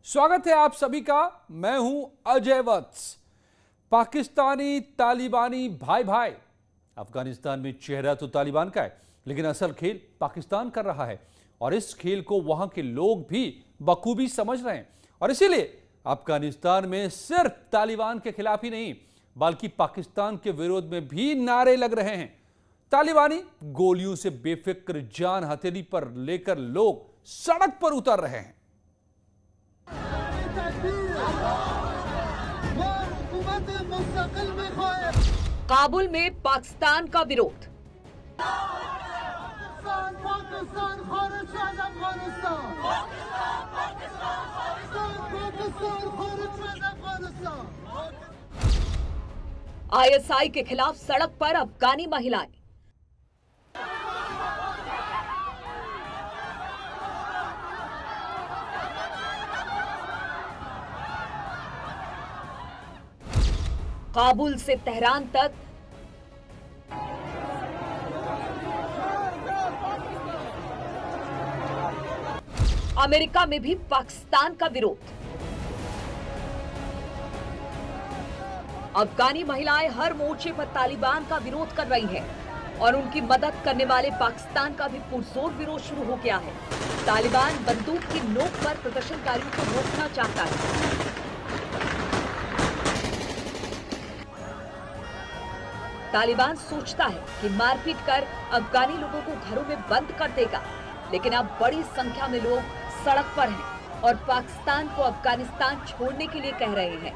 स्वागत है आप सभी का। मैं हूं अजय वत्स। पाकिस्तानी तालिबानी भाई भाई। अफगानिस्तान में चेहरा तो तालिबान का है, लेकिन असल खेल पाकिस्तान कर रहा है और इस खेल को वहां के लोग भी बखूबी समझ रहे हैं। और इसीलिए अफगानिस्तान में सिर्फ तालिबान के खिलाफ ही नहीं, बल्कि पाकिस्तान के विरोध में भी नारे लग रहे हैं। तालिबानी गोलियों से बेफिक्र जान हथेली पर लेकर लोग सड़क पर उतर रहे हैं। काबुल में पाकिस्तान का विरोध। आईएसआई के खिलाफ सड़क पर अफगानी महिलाएं। काबुल से तेहरान तक अमेरिका में भी पाकिस्तान का विरोध। अफगानी महिलाएं हर मोर्चे पर तालिबान का विरोध कर रही हैं और उनकी मदद करने वाले पाकिस्तान का भी पुरजोर विरोध शुरू हो गया है। तालिबान बंदूक की नोक पर प्रदर्शनकारियों को रोकना चाहता है। तालिबान सोचता है कि मारपीट कर अफगानी लोगों को घरों में बंद कर देगा, लेकिन अब बड़ी संख्या में लोग सड़क पर हैं और पाकिस्तान को अफगानिस्तान छोड़ने के लिए कह रहे हैं।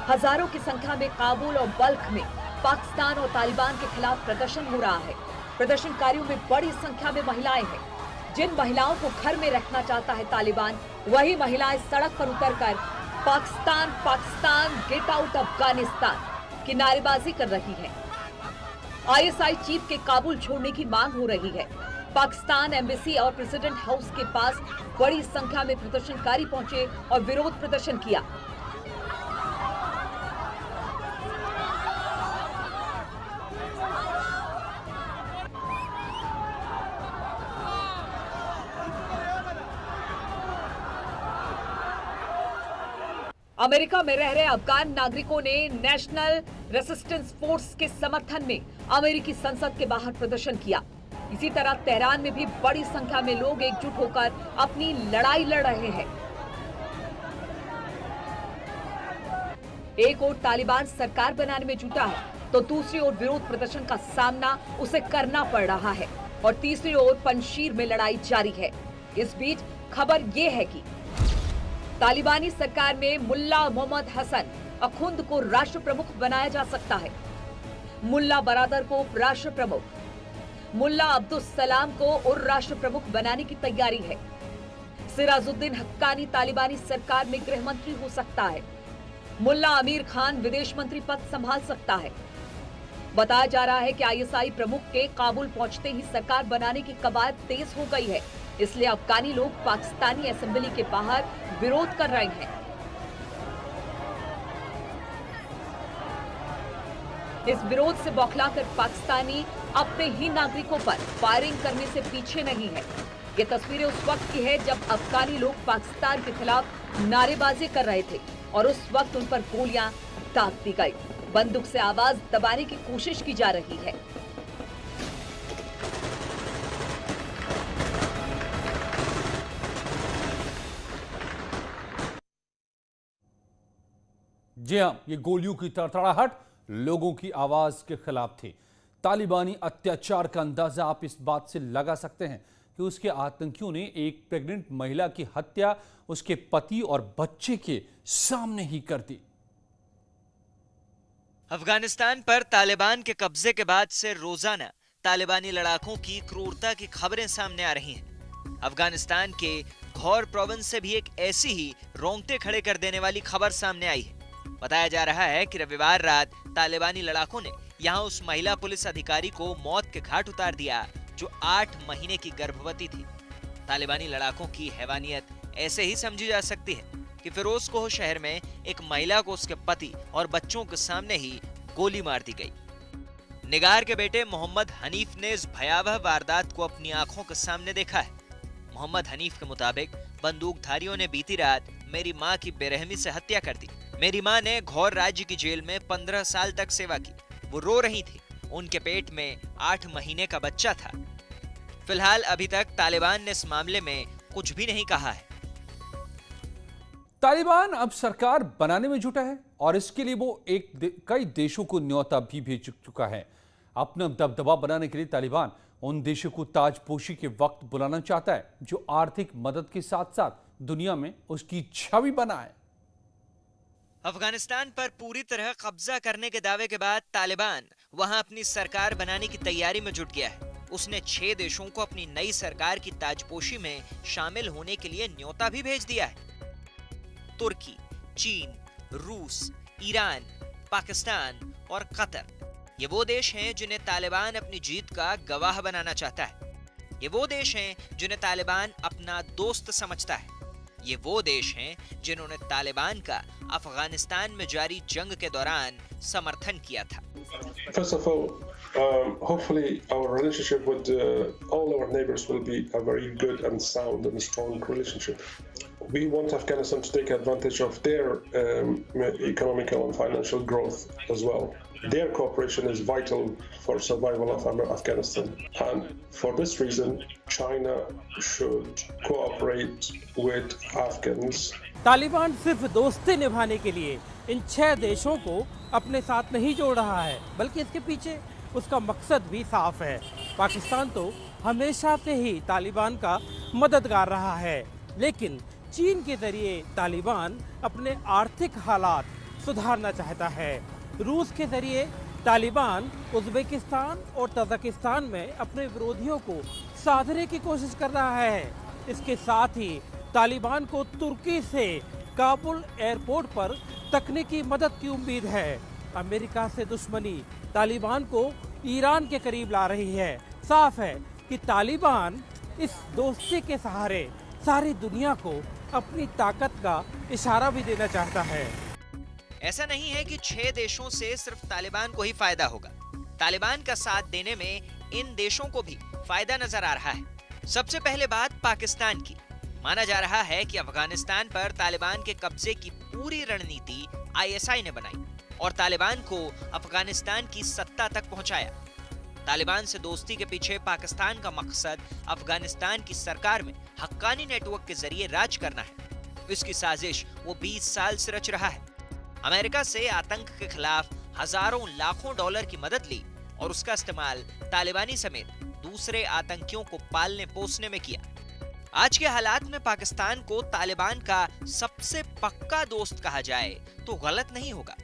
हजारों की संख्या में काबुल और बल्ख में पाकिस्तान और तालिबान के खिलाफ प्रदर्शन हो रहा है। प्रदर्शनकारियों में बड़ी संख्या में महिलाएं हैं। जिन महिलाओं को घर में रखना चाहता है तालिबान, वही महिलाएं सड़क पर उतरकर पाकिस्तान पाकिस्तान गेट आउट अफगानिस्तान की नारेबाजी कर रही हैं। आईएसआई चीफ के काबुल छोड़ने की मांग हो रही है। पाकिस्तान एम्बेसी और प्रेसिडेंट हाउस के पास बड़ी संख्या में प्रदर्शनकारी पहुंचे और विरोध प्रदर्शन किया। अमेरिका में रह रहे अफगान नागरिकों ने नेशनल रेसिस्टेंस फोर्स के समर्थन में अमेरिकी संसद के बाहर प्रदर्शन किया। इसी तरह तेहरान में भी बड़ी संख्या में लोग एकजुट होकर अपनी लड़ाई लड़ रहे हैं। एक ओर तालिबान सरकार बनाने में जुटा है, तो दूसरी ओर विरोध प्रदर्शन का सामना उसे करना पड़ रहा है और तीसरी ओर पंजशीर में लड़ाई जारी है। इस बीच खबर ये है कि तालिबानी सरकार में मुल्ला मोहम्मद हसन अखुंद को राष्ट्र प्रमुख बनाया जा सकता है। मुल्ला बरादर को राष्ट्र प्रमुख, मुल्ला अब्दुल सलाम को और राष्ट्र प्रमुख बनाने की तैयारी है। सिराजुद्दीन हक्कानी तालिबानी सरकार में गृह मंत्री हो सकता है। मुल्ला अमीर खान विदेश मंत्री पद संभाल सकता है। बताया जा रहा है कि आईएसआई प्रमुख के काबुल पहुंचते ही सरकार बनाने की कवायद तेज हो गई है, इसलिए अफगानी लोग पाकिस्तानी असेंबली के बाहर विरोध कर रहे हैं। इस विरोध से बौखलाकर पाकिस्तानी अपने ही नागरिकों पर फायरिंग करने से पीछे नहीं है। ये तस्वीरें उस वक्त की है जब अफगानी लोग पाकिस्तान के खिलाफ नारेबाजी कर रहे थे और उस वक्त उन पर गोलियां दाग दी गई। बंदूक से आवाज दबाने की कोशिश की जा रही है। जी हां, ये गोलियों की तड़तड़ाहट लोगों की आवाज के खिलाफ थी। तालिबानी अत्याचार का अंदाजा आप इस बात से लगा सकते हैं कि उसके आतंकियों ने एक प्रेग्नेंट महिला की हत्या उसके पति और बच्चे के सामने ही कर दी। अफगानिस्तान पर तालिबान के कब्जे के बाद से रोजाना तालिबानी लड़ाकों की क्रूरता की खबरें सामने आ रही हैं। अफगानिस्तान के घौर प्रोविंस से भी एक ऐसी ही रोंगटे खड़े कर देने वाली खबर सामने आई है। बताया जा रहा है कि रविवार रात तालिबानी लड़ाकों ने यहां उस महिला पुलिस अधिकारी को मौत के घाट उतार दिया जो 8 महीने की गर्भवती थी। तालिबानी लड़ाकों की हैवानियत ऐसे ही समझी जा सकती है। कि फिरोजकोह शहर में एक महिला को उसके पति और बच्चों के सामने ही गोली मार दी गई। निगार के बेटे मोहम्मद हनीफ ने इस भयावह वारदात को अपनी आंखों के सामने देखा है। मोहम्मद हनीफ के मुताबिक बंदूकधारियों ने बीती रात मेरी मां की बेरहमी से हत्या कर दी। मेरी मां ने घौर राज्य की जेल में 15 साल तक सेवा की। वो रो रही थी। उनके पेट में 8 महीने का बच्चा था। फिलहाल अभी तक तालिबान ने इस मामले में कुछ भी नहीं कहा है। तालिबान अब सरकार बनाने में जुटा है और इसके लिए वो कई देशों को न्योता भी भेज चुका है। अपना दबदबा बनाने के लिए तालिबान उन देशों को ताजपोशी के वक्त बुलाना चाहता है जो आर्थिक मदद के साथ साथ दुनिया में उसकी छवि बनाए। अफगानिस्तान पर पूरी तरह कब्जा करने के दावे के बाद तालिबान वहां अपनी सरकार बनाने की तैयारी में जुट गया है। उसने 6 देशों को अपनी नई सरकार की ताजपोशी में शामिल होने के लिए न्योता भी भेज दिया है। तुर्की, चीन, रूस, ईरान, पाकिस्तान और कतर। ये वो देश हैं जिन्हें तालिबान अपनी जीत का गवाह बनाना चाहता है। ये वो देश हैं जिन्हें तालिबान अपना दोस्त समझता है। ये वो देश हैं जिन्होंने तालिबान का अफगानिस्तान में जारी जंग के दौरान समर्थन किया था। First of all, hopefully our relationship with all our neighbors will be a very good and sound and strong relationship. We want Afghanistan to take advantage of their economical and financial growth as well. Their cooperation is vital for survival of Afghanistan, and for this reason, China should cooperate with Afghans. Taliban सिर्फ दोस्ती निभाने के लिए इन 6 देशों को अपने साथ नहीं जोड़ रहा है, बल्कि इसके पीछे उसका मकसद भी साफ है। पाकिस्तान तो हमेशा से ही तालिबान का मददगार रहा है, लेकिन चीन के जरिए तालिबान अपने आर्थिक हालात सुधारना चाहता है। रूस के जरिए तालिबान उज़्बेकिस्तान और तजाकिस्तान में अपने विरोधियों को साधने की कोशिश कर रहा है। इसके साथ ही तालिबान को तुर्की से काबुल एयरपोर्ट पर तकनीकी मदद की उम्मीद है। अमेरिका से दुश्मनी तालिबान को ईरान के करीब ला रही है। साफ है कि तालिबान इस दोस्ती के सहारे सारी दुनिया को अपनी ताकत का इशारा भी देना चाहता है। ऐसा नहीं है कि 6 देशों से सिर्फ तालिबान को ही फायदा होगा। तालिबान का साथ देने में इन देशों को भी फायदा नजर आ रहा है। सबसे पहले बात पाकिस्तान की। माना जा रहा है कि अफगानिस्तान पर तालिबान के कब्जे की पूरी रणनीति आईएसआई ने बनाई और तालिबान को अफगानिस्तान की सत्ता तक पहुंचाया। तालिबान से दोस्ती के पीछे पाकिस्तान का मकसद अफगानिस्तान की सरकार में हक्कानी नेटवर्क के जरिए राज करना है। इसकी साजिश वो 20 साल से रच रहा है। अमेरिका से आतंक के खिलाफ हजारों लाखों डॉलर की मदद ली और उसका इस्तेमाल तालिबानी समेत दूसरे आतंकियों को पालने पोसने में किया। आज के हालात में पाकिस्तान को तालिबान का सबसे पक्का दोस्त कहा जाए तो गलत नहीं होगा।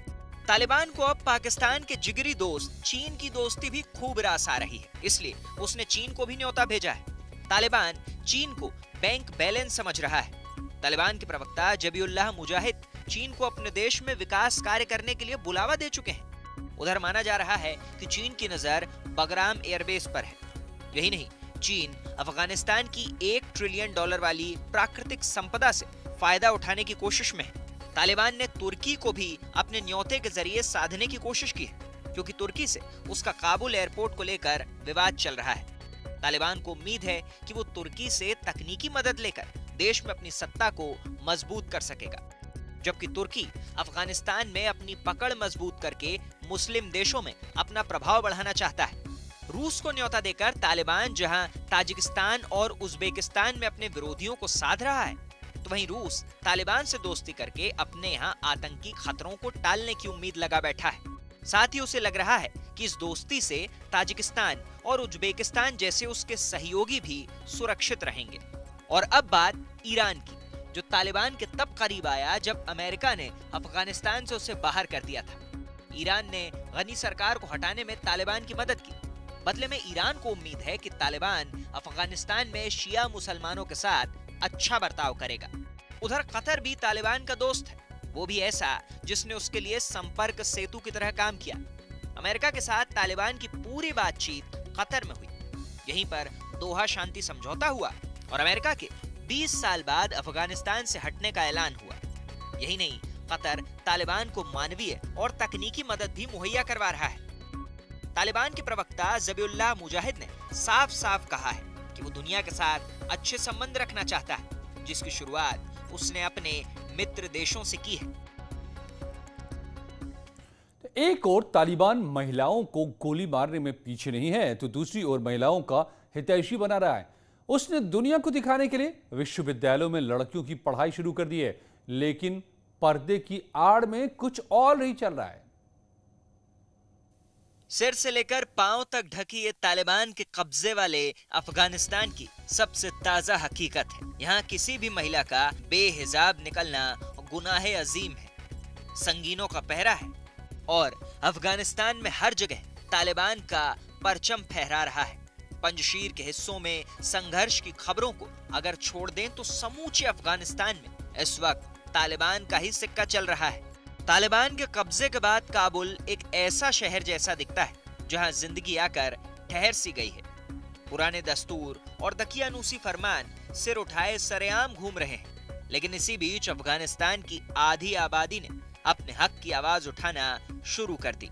तालिबान को अब पाकिस्तान के जिगरी दोस्त चीन की दोस्ती भी खूब रास आ रही है, इसलिए उसने चीन को भी न्योता भेजा है। तालिबान चीन को बैंक बैलेंस समझ रहा है। तालिबान के प्रवक्ता जबीउल्लाह मुजाहिद चीन को अपने देश में विकास कार्य करने के लिए बुलावा दे चुके हैं। उधर माना जा रहा है कि चीन की नजर बगराम एयरबेस पर है। यही नहीं, चीन अफगानिस्तान की $1 ट्रिलियन वाली प्राकृतिक संपदा से फायदा उठाने की कोशिश में है। तालिबान ने तुर्की को भी अपने न्योते के जरिए साधने की कोशिश की है, क्योंकि तुर्की से उसका काबुल एयरपोर्ट को लेकर विवाद चल रहा है। तालिबान को उम्मीद है कि वो तुर्की से तकनीकी मदद लेकर देश में अपनी सत्ता को मजबूत कर सकेगा, जबकि तुर्की अफगानिस्तान में अपनी पकड़ मजबूत करके मुस्लिम देशों में अपना प्रभाव बढ़ाना चाहता है। रूस को न्योता देकर तालिबान जहां ताजिकिस्तान और उज़्बेकिस्तान में अपने विरोधियों को साध रहा है, तो वहीं रूस तालिबान से दोस्ती करके अपने यहाँ आतंकी खतरों को टालने की उम्मीद लगा बैठा है। साथ ही उसे लग रहा है कि इस दोस्ती से ताजिकिस्तान और उज़्बेकिस्तान जैसे उसके सहयोगी भी सुरक्षित रहेंगे। और अब बात ईरान की, जो तालिबान के तब करीब आया जब अमेरिका ने अफगानिस्तान से उसे बाहर कर दिया था। ईरान ने गनी सरकार को हटाने में तालिबान की मदद की। बदले में ईरान को उम्मीद है कि तालिबान अफगानिस्तान में शिया मुसलमानों के साथ अच्छा बर्ताव करेगा। उधर कतर भी तालिबान का दोस्त है, वो भी ऐसा जिसने उसके लिए संपर्क सेतु की तरह काम किया। अमेरिका के साथ तालिबान की पूरी बातचीत कतर में हुई। यहीं पर दोहा शांति समझौता हुआ और अमेरिका के 20 साल बाद अफगानिस्तान से हटने का ऐलान हुआ। यही नहीं, कतर तालिबान को मानवीय और तकनीकी मदद भी मुहैया करवा रहा है। तालिबान के प्रवक्ता ज़बीउल्लाह मुजाहिद ने साफ साफ कहा है कि वो दुनिया के साथ अच्छे संबंध रखना चाहता है, जिसकी शुरुआत उसने अपने मित्र देशों से की है। एक और तालिबान महिलाओं को गोली मारने में पीछे नहीं है, तो दूसरी ओर महिलाओं का हितैषी बना रहा है। उसने दुनिया को दिखाने के लिए विश्वविद्यालयों में लड़कियों की पढ़ाई शुरू कर दी है, लेकिन पर्दे की आड़ में कुछ और नहीं चल रहा है। सिर से लेकर पांव तक ढकी ये तालिबान के कब्जे वाले अफगानिस्तान की सबसे ताजा हकीकत है। यहाँ किसी भी महिला का बेहिजाब निकलना गुनाहे अजीम है, संगीनों का पहरा है और अफगानिस्तान में हर जगह तालिबान का परचम फहरा रहा है। पंजशीर के हिस्सों में संघर्ष की खबरों को अगर छोड़ दें तो समूचे अफगानिस्तान में इस वक्त तालिबान का ही सिक्का चल रहा है। तालिबान के कब्जे के बाद काबुल एक ऐसा शहर जैसा दिखता है जहां जिंदगी आकर ठहर सी गई है। पुराने दस्तूर और दकियानूसी फरमान सिर उठाए सरेआम घूम रहे हैं, लेकिन इसी बीच अफगानिस्तान की आधी आबादी ने अपने हक की आवाज उठाना शुरू कर दी।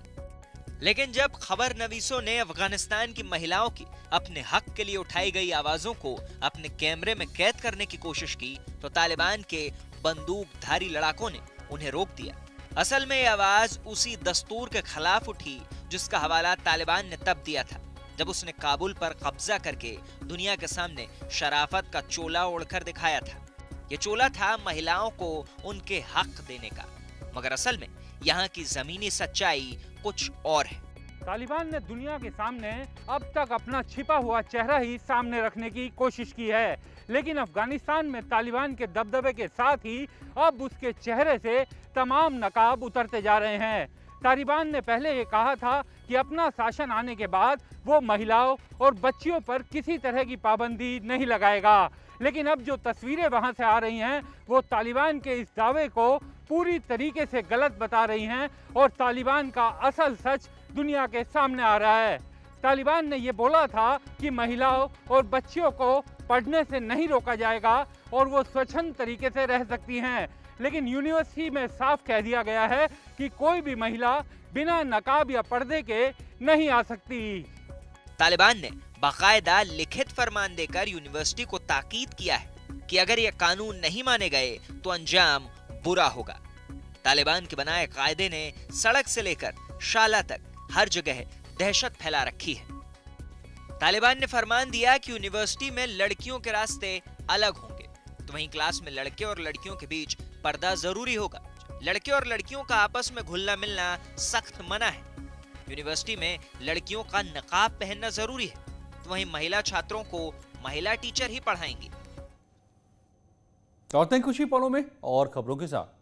लेकिन जब खबर नवीसों ने अफगानिस्तान की महिलाओं की अपने हक के लिए उठाई गई आवाजों को अपने कैमरे में कैद करने की कोशिश की, तो तालिबान के बंदूकधारी लड़ाकों ने उन्हें रोक दिया। असल में ये आवाज उसी दस्तूर के खिलाफ उठी जिसका हवाला तालिबान ने तब दिया था जब उसने काबुल पर कब्जा करके दुनिया के सामने शराफत का चोला ओढ़कर दिखाया था। ये चोला था महिलाओं को उनके हक देने का, मगर असल में यहाँ की जमीनी सच्चाई कुछ और है। तालिबान ने दुनिया के सामने अब तक अपना छिपा हुआ चेहरा ही सामने रखने की कोशिश की है, लेकिन अफगानिस्तान में तालिबान के दबदबे के साथ ही अब उसके चेहरे से तमाम नकाब उतरते जा रहे हैं। तालिबान ने पहले ये कहा था कि अपना शासन आने के बाद वो महिलाओं और बच्चियों पर किसी तरह की पाबंदी नहीं लगाएगा, लेकिन अब जो तस्वीरें वहां से आ रही हैं वो तालिबान के इस दावे को पूरी तरीके से गलत बता रही हैं और तालिबान का असल सच दुनिया के सामने आ रहा है। तालिबान ने ये बोला था कि महिलाओं और बच्चियों को पढ़ने से नहीं रोका जाएगा और वो स्वच्छंद तरीके से रह सकती हैं, लेकिन यूनिवर्सिटी में साफ कह दिया गया है कि कोई भी महिला बिना नकाब या पर्दे के नहीं आ सकती। तालिबान ने बाकायदा लिखित फरमान देकर यूनिवर्सिटी को ताकीद किया है कि अगर ये कानून नहीं माने गए तो अंजाम बुरा होगा। तालिबान के बनाए कायदे ने सड़क से लेकर शाला तक हर जगह दहशत फैला रखी है। तालिबान ने फरमान दिया कि यूनिवर्सिटी में लड़कियों के रास्ते अलग होंगे, तो वहीं क्लास में लड़के और लड़कियों के बीच पर्दा जरूरी होगा। लड़के और लड़कियों का आपस में घुलना मिलना सख्त मना है। यूनिवर्सिटी में लड़कियों का नकाब पहनना जरूरी है, तो वहीं महिला छात्रों को महिला टीचर ही पढ़ाएंगी। और कुछ ही पलों में और खबरों के साथ